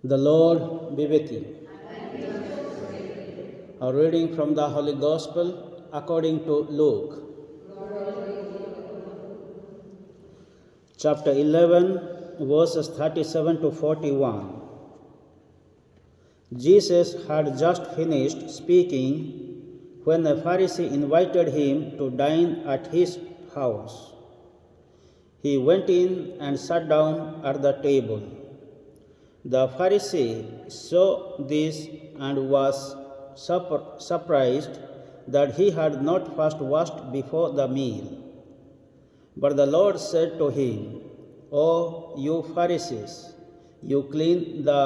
The Lord be with you. A reading from the Holy Gospel according to Luke. Chapter 11, verses 37 to 41. Jesus had just finished speaking when a Pharisee invited him to dine at his house. He went in and sat down at the table. The Pharisee saw this and was surprised that he had not first washed before the meal. But the Lord said to him, "O you Pharisees, you clean the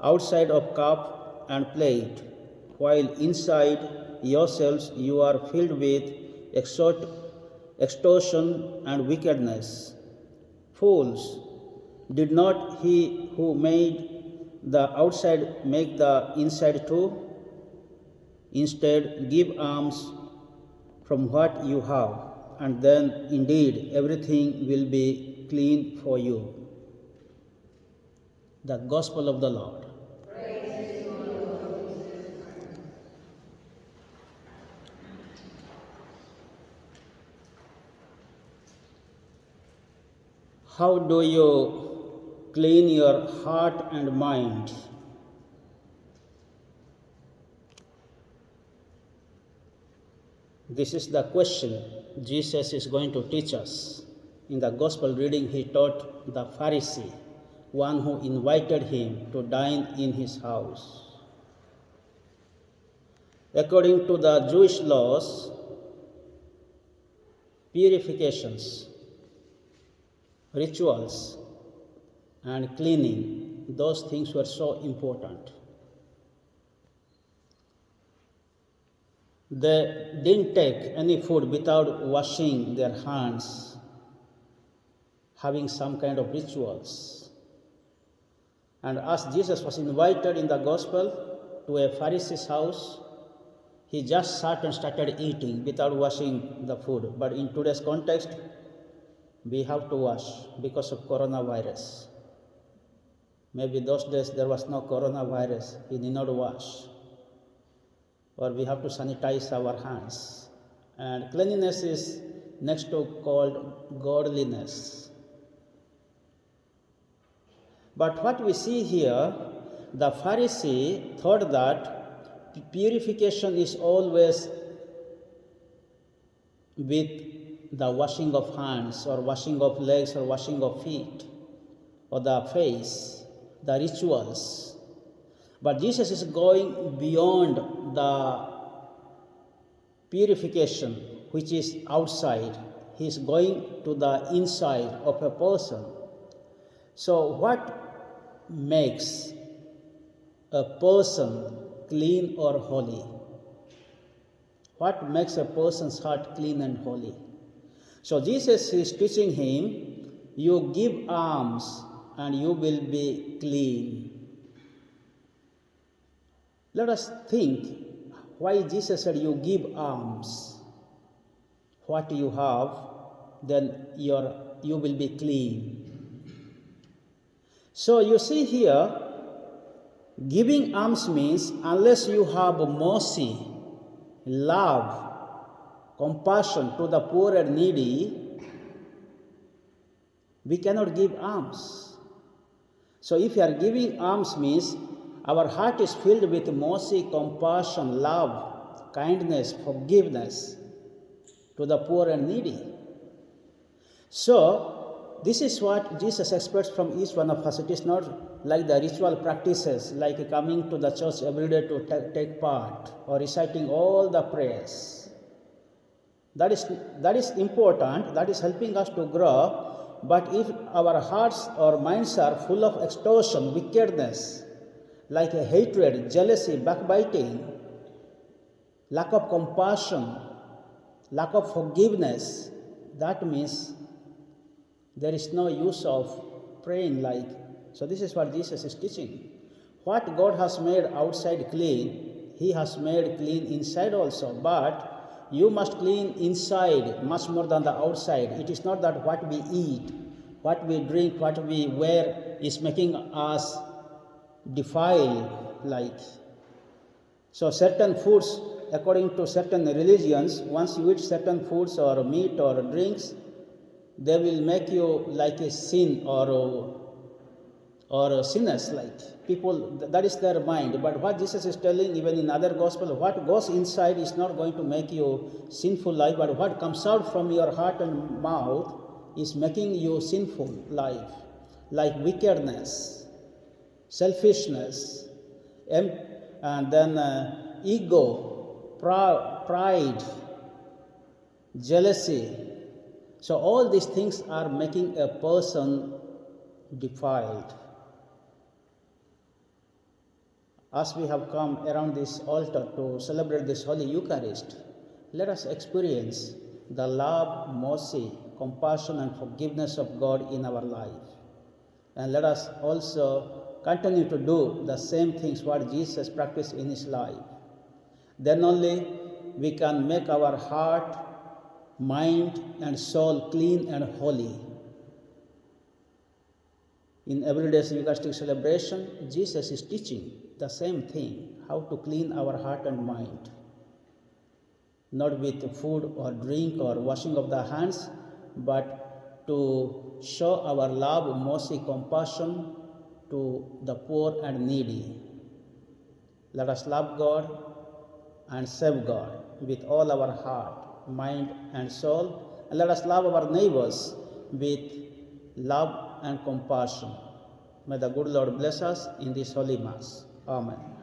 outside of cup and plate, while inside yourselves you are filled with extortion and wickedness. Fools, did not he who made the outside make the inside too? Instead, give alms from what you have, and then indeed everything will be clean for you." The Gospel of the Lord. How do you clean your heart and mind? This is the question Jesus is going to teach us. In the Gospel reading, he taught the Pharisee, one who invited him to dine in his house. According to the Jewish laws, purifications, rituals, and cleaning, those things were so important. They didn't take any food without washing their hands, having some kind of rituals. And as Jesus was invited in the Gospel to a Pharisee's house, he just sat and started eating without washing the food. But in today's context, we have to wash because of coronavirus. Maybe those days there was no coronavirus, he did not wash. Or we have to sanitize our hands. And cleanliness is next to called godliness. But what we see here, the Pharisee thought that purification is always with the washing of hands or washing of legs or washing of feet or the face, the rituals. But Jesus is going beyond the purification which is outside. He is going to the inside of a person. So what makes a person clean or holy? What makes a person's heart clean and holy? So Jesus is teaching him, you give alms and you will be clean. Let us think why Jesus said you give alms. What you have, then you will be clean. So you see here, giving alms means unless you have mercy, love, compassion to the poor and needy, we cannot give alms. So if you are giving alms means our heart is filled with mercy, compassion, love, kindness, forgiveness to the poor and needy. So this is what Jesus expects from each one of us. It is not like the ritual practices, like coming to the church every day to take part or reciting all the prayers. That is important, that is helping us to grow, but if our hearts or minds are full of extortion, wickedness, like a hatred, jealousy, backbiting, lack of compassion, lack of forgiveness, that means there is no use of praying like. So this is what Jesus is teaching. What God has made outside clean, He has made clean inside also, but you must clean inside much more than the outside. It is not that what we eat, what we drink, what we wear is making us defile, like. So certain foods, according to certain religions, once you eat certain foods or meat or drinks, they will make you like a sin or sinners, like people, that is their mind. But what Jesus is telling, even in other gospel, what goes inside is not going to make you sinful life, but what comes out from your heart and mouth is making you sinful life, like wickedness, selfishness, and then ego, pride, jealousy. So all these things are making a person defiled. As we have come around this altar to celebrate this Holy Eucharist, let us experience the love, mercy, compassion, and forgiveness of God in our life. And let us also continue to do the same things what Jesus practiced in his life. Then only we can make our heart, mind, and soul clean and holy. In everyday's Eucharistic celebration, Jesus is teaching the same thing, how to clean our heart and mind. Not with food or drink or washing of the hands, but to show our love, mercy, compassion to the poor and needy. Let us love God and serve God with all our heart, mind, and soul. And let us love our neighbors with love and compassion. May the good Lord bless us in this Holy Mass. Amen.